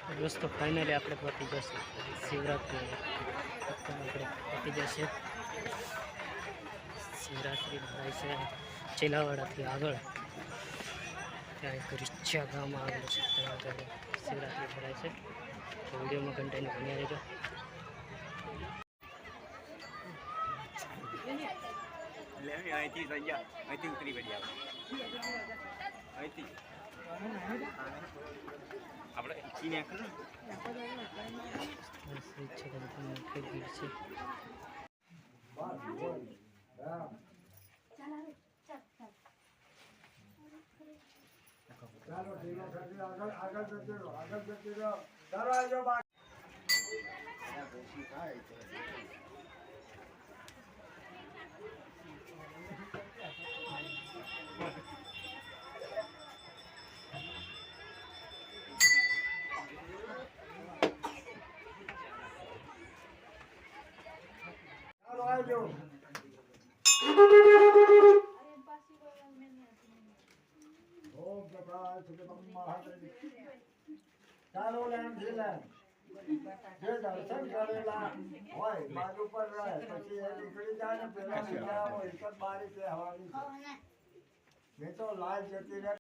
દોસ્તો ફાઇનલી આપણે પહોંચી જશે શિવરાત્રિ આપણે પહોંચી જશે શિવરાત્રિ ભરાય છે ચેલાવાડાથી આગળ ત્યાં એક રીછા ગામ આવેલું છે ત્યાં આગળ શિવરાત્રિ ભરાય છે તો વિડીયોમાં કન્ટિન્યુ બન્યા રહેજો અહીંથી ઉતરી પડી અહીંથી આપણે ચીને ચાલો લેન જે દર્શન કરેલા હોય બાજુ પર રહે પછી એ નીકળી જાય ને પેલા હોય એક જ બારી કે હવાની મેં તો લાઈવ જતી રહે